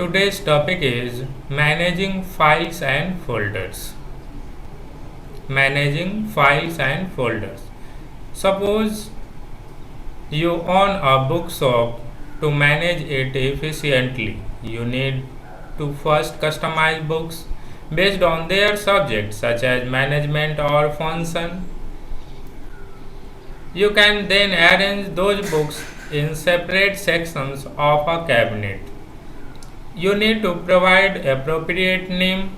Today's topic is managing files and folders. Managing files and folders. Suppose you own a bookshop. To manage it efficiently, you need to first customize books based on their subject, such as management or function. You can then arrange those books in separate sections of a cabinet. You need to provide appropriate name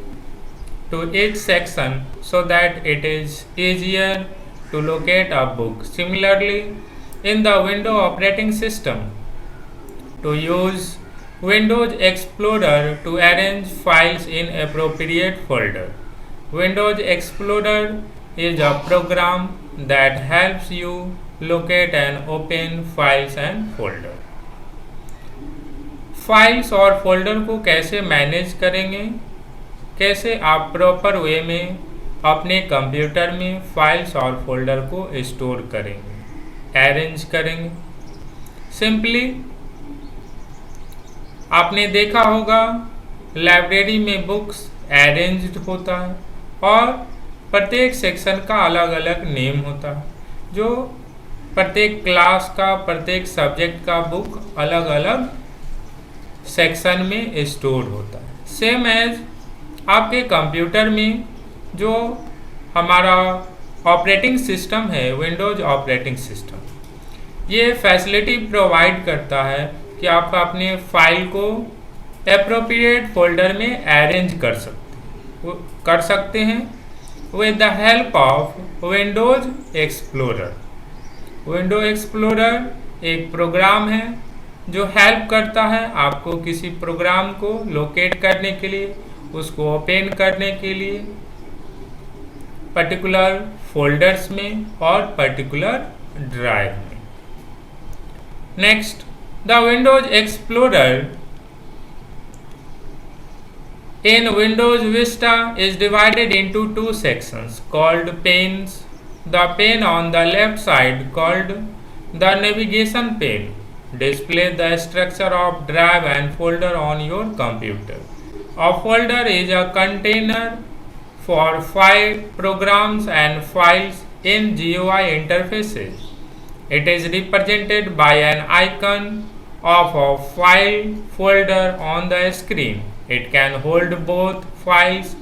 to each section so that it is easier to locate a book. Similarly, in the Windows operating system, to use Windows Explorer to arrange files in appropriate folder. Windows Explorer is a program that helps you locate and open files and folder. Files और folder को कैसे manage करेंगे, कैसे आप proper way में अपने computer में files और फोल्डर को स्टोर करेंगे, अरेंज करेंगे। सिंपली आपने देखा होगा लाइब्रेरी में बुक्स अरेंज्ड होता है और प्रत्येक सेक्शन का अलग अलग नेम होता है, जो प्रत्येक क्लास का, प्रत्येक सब्जेक्ट का बुक अलग अलग सेक्शन में स्टोर होता है। सेम एज आपके कंप्यूटर में जो हमारा ऑपरेटिंग सिस्टम है, विंडोज ऑपरेटिंग सिस्टम, ये फैसिलिटी प्रोवाइड करता है कि आप अपने फाइल को एप्रोप्रिएट फोल्डर में अरेंज कर सकते हैं with the help of Windows explorer. Windows explorer एक प्रोग्राम है जो हेल्प करता है आपको किसी प्रोग्राम को लोकेट करने के लिए, उसको ओपन करने के लिए पर्टिकुलर फोल्डर्स में और पर्टिकुलर ड्राइव में। Next, the Windows explorer in Windows Vista is divided into two sections called panes. The pane on the left side, called the navigation pane, display the structure of drive and folder on your computer. A folder is a container for file programs and files in GUI interfaces. It is represented by an icon of a file folder on the screen. It can hold both files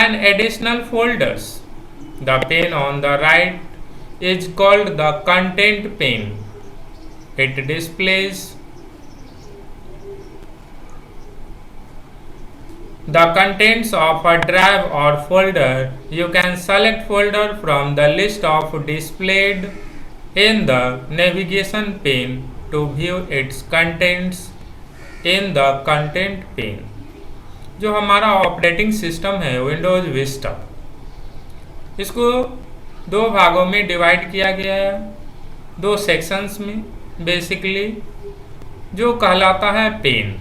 and additional folders. The pane on the right is called the content pane. It displays the contents of a drive or folder. You can select folder from the list of displayed in the navigation pane to view its contents in the content pane. जो हमारा operating system है Windows Vista, इसको दो भागों में divide किया गया है, दो सेक्शंस में बेसिकली, जो कहलाता है पेन।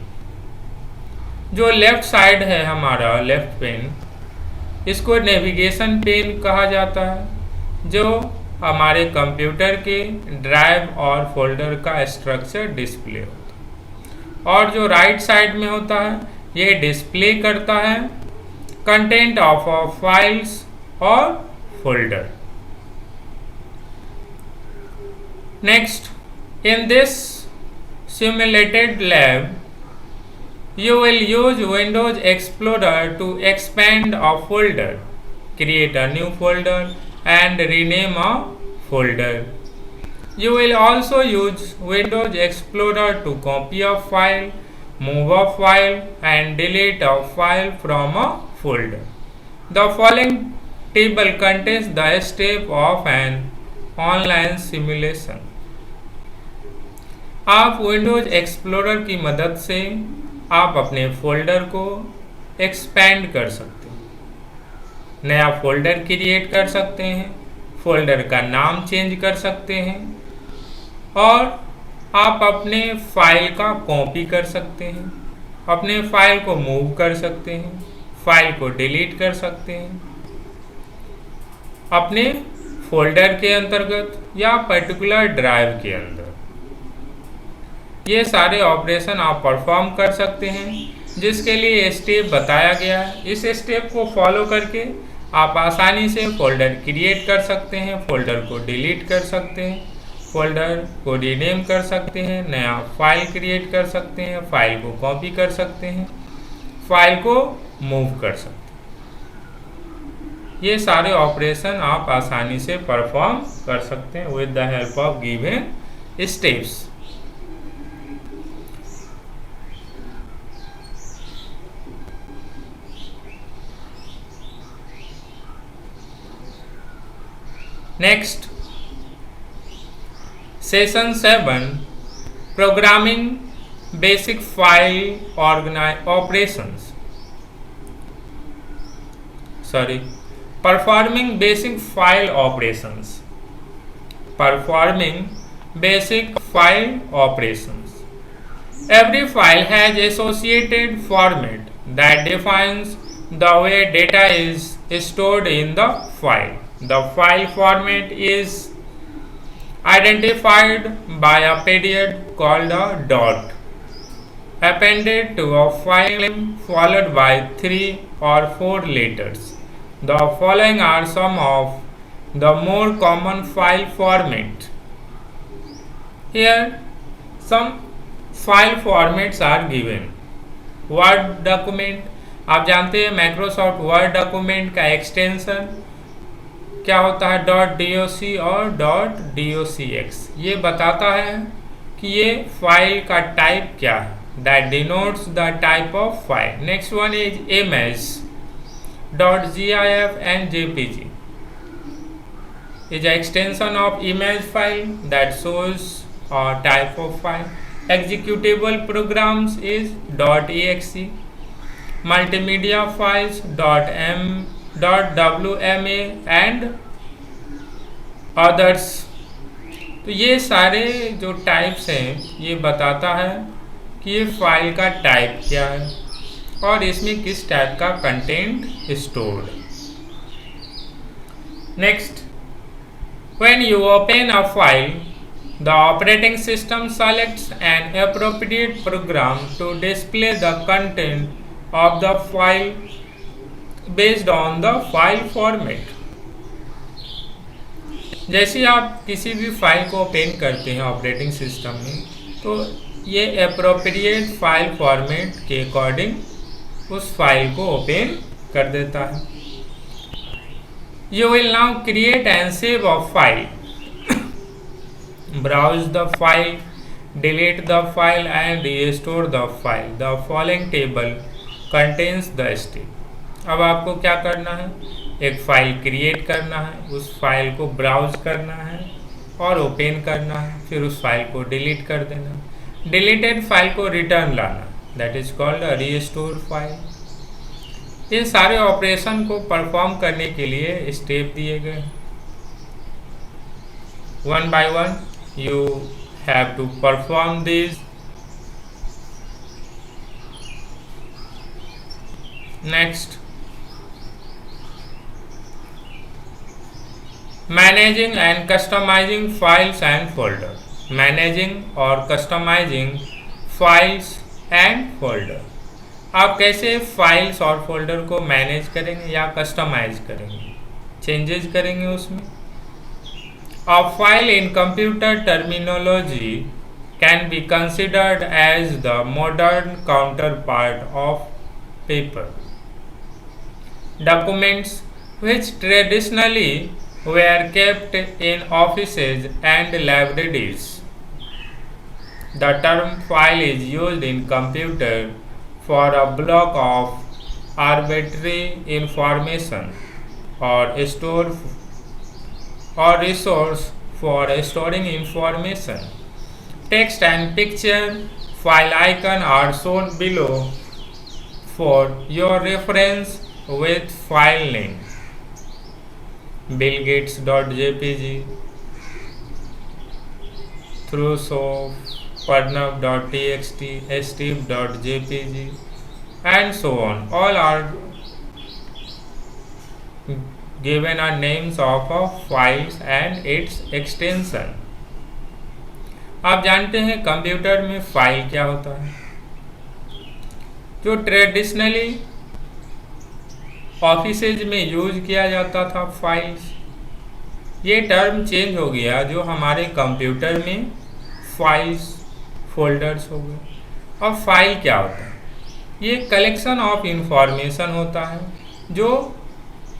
जो लेफ्ट साइड है हमारा लेफ्ट पेन, इसको नेविगेशन पेन कहा जाता है, जो हमारे कंप्यूटर के ड्राइव और फोल्डर का स्ट्रक्चर डिस्प्ले होता है। और जो राइट साइड में होता है, ये डिस्प्ले करता है कंटेंट ऑफ फाइल्स और folder. Next, in this simulated lab, you will use Windows Explorer to expand a folder, create a new folder, and rename a folder. You will also use Windows Explorer to copy a file, move a file, and delete a file from a folder. The following table contains the step of an online simulation. आप Windows explorer की मदद से आप अपने folder को expand कर सकते हैं, नया फोल्डर क्रिएट कर सकते हैं, फोल्डर का नाम चेंज कर सकते हैं और आप अपने फाइल का कॉपी कर सकते हैं, अपने फाइल को मूव कर सकते हैं, फाइल को डिलीट कर सकते हैं अपने फोल्डर के अंतर्गत या पर्टिकुलर ड्राइव के अंदर। ये सारे ऑपरेशन आप परफॉर्म कर सकते हैं जिसके लिए स्टेप बताया गया है। इस स्टेप को फॉलो करके आप आसानी से फोल्डर क्रिएट कर सकते हैं, फोल्डर को डिलीट कर सकते हैं, फोल्डर को रीनेम कर सकते हैं, नया फाइल क्रिएट कर सकते हैं, फाइल को कॉपी कर सकते हैं, फाइल को मूव कर सकते हैं। ये सारे ऑपरेशन आप आसानी से परफॉर्म कर सकते हैं with the help of given steps. Next, session 7, programming basic file operations, performing basic file operations. Performing basic file operations. Every file has associated format that defines the way data is stored in the file. The file format is identified by a period called a dot, appended to a file name followed by 3 or 4 letters. The following are some of the more common file formats. Here some file formats are given. Word document, आप जानते हैं Microsoft word document का extension क्या होता है, .doc और .docx। ये बताता है कि ये फाइल का टाइप क्या है, that denotes the type of file. Next one is image, .gif and jpg is an extension of image file that shows a type of file. Executable programs is .exe, multimedia files .wma and others. तो ये सारे जो types हैं ये बताता है कि ये फाइल का टाइप क्या है और इसमें किस टाइप का content stored. Next, when you open a file, the operating system selects an appropriate program to display the content of the file based on the file format. जैसे आप किसी भी फाइल को ओपन करते हैं ऑपरेटिंग सिस्टम में, तो ये एप्रोप्रिएट फाइल फॉर्मेट के अकॉर्डिंग उस फाइल को ओपन कर देता है। You will now create and save a file, browse the file, delete the file and restore the file. The following table contains the step. अब आपको क्या करना है, एक फाइल क्रिएट करना है, उस फाइल को ब्राउज करना है और ओपन करना है, फिर उस फाइल को डिलीट कर देना, डिलीटेड फाइल को रिटर्न लाना, that is called a restore file. इन सारे ऑपरेशन को परफॉर्म करने के लिए स्टेप दिए गए हैं। One by one you have to perform this. Next, managing and customizing files and folder. Managing और कस्टमाइजिंग फाइल्स एंड फोल्डर। आप कैसे फाइल्स और फोल्डर को मैनेज करेंगे या कस्टमाइज करेंगे, चेंजेस करेंगे उसमें। A file in computer terminology can be considered as the modern counterpart of paper documents which traditionally were kept in offices and libraries. The term file is used in computer for a block of arbitrary information or resource for storing information. Text and picture file icon are shown below for your reference with file name. billgates.jpg, thrusoft, pernab.txt, steve.jpg and so on. All are given are names of files and its extension. आप जानते हैं computer में file क्या होता है। जो traditionally offices में use किया जाता था फाइल्स, ये टर्म चेंज हो गया जो हमारे कंप्यूटर में फाइल्स फोल्डर्स हो गए। अब फाइल क्या होता है? ये कलेक्शन ऑफ इंफॉर्मेशन होता है जो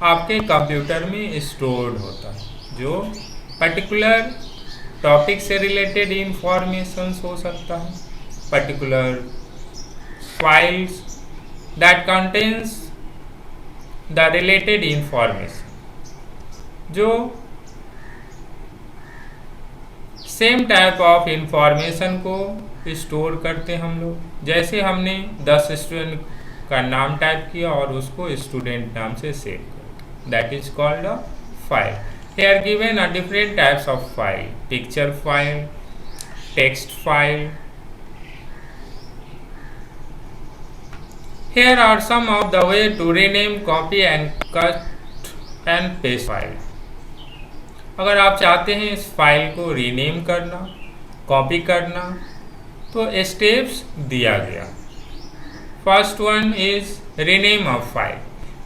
आपके कंप्यूटर में स्टोर्ड होता है, जो पर्टिकुलर टॉपिक से रिलेटेड इंफॉर्मेशन हो सकता है, particular files that contains the related information, जो सेम टाइप ऑफ इंफॉर्मेशन को स्टोर करते हैं हम लोग। जैसे हमने 10 स्टूडेंट का नाम टाइप किया और उसको स्टूडेंट नाम से सेव कर, that is called a file. Here given are different types of file: picture file, text file. Here are some of the way to rename, copy and cut and paste file. अगर आप चाहते हैं इस file को rename करना, copy करना, तो steps दिया गया। First one is rename of file.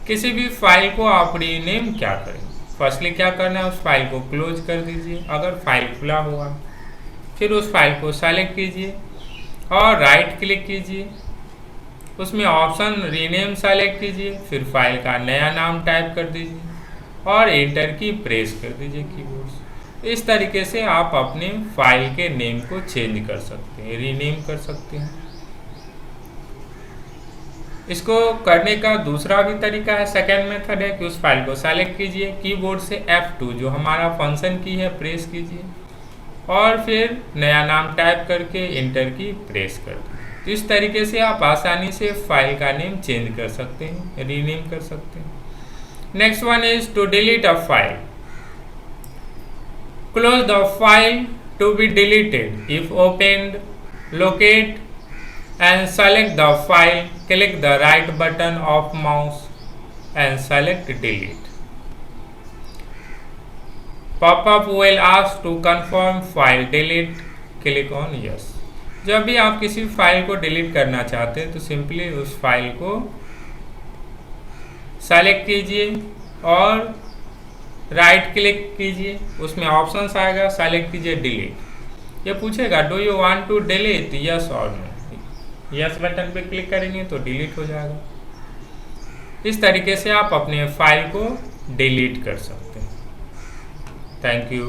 किसी भी फाइल को आप रीनेम क्या करें? फर्स्टली क्या करना है, उस फाइल को क्लोज कर दीजिए अगर फाइल खुला हुआ। फिर उस फाइल को सेलेक्ट कीजिए और राइट क्लिक कीजिए, उसमें ऑप्शन रीनेम सेलेक्ट कीजिए, फिर फाइल का नया नाम टाइप कर दीजिए और एंटर की प्रेस कर दीजिए कीबोर्ड से। इस तरीके से आप अपने फाइल के नेम को चेंज कर सकते हैं, रीनेम कर सकते हैं। इसको करने का दूसरा भी तरीका है, सेकेंड मेथड है कि उस फाइल को सेलेक्ट कीजिए, कीबोर्ड से F2 जो हमारा फंक्शन की है प्रेस कीजिए और फिर नया नाम टाइप करके एंटर की प्रेस कर दीजिए। तो इस तरीके से आप आसानी से फाइल का नेम चेंज कर सकते हैं, रीनेम कर सकते हैं। Next one is to delete a file. Close the file to be deleted. If opened, locate and select the file, click the right button of mouse and select delete. Pop-up will ask to confirm file delete, click on yes. जब भी आप किसी file को delete करना चाहते हैं तो simply उस फाइल को सेलेक्ट कीजिए और राइट क्लिक कीजिए, उसमें ऑप्शंस आएगा, सेलेक्ट कीजिए डिलीट। ये पूछेगा do you want to delete, yes और नो। यस बटन पे क्लिक करेंगे तो डिलीट हो जाएगा। इस तरीके से आप अपने फाइल को डिलीट कर सकते हैं। Thank you.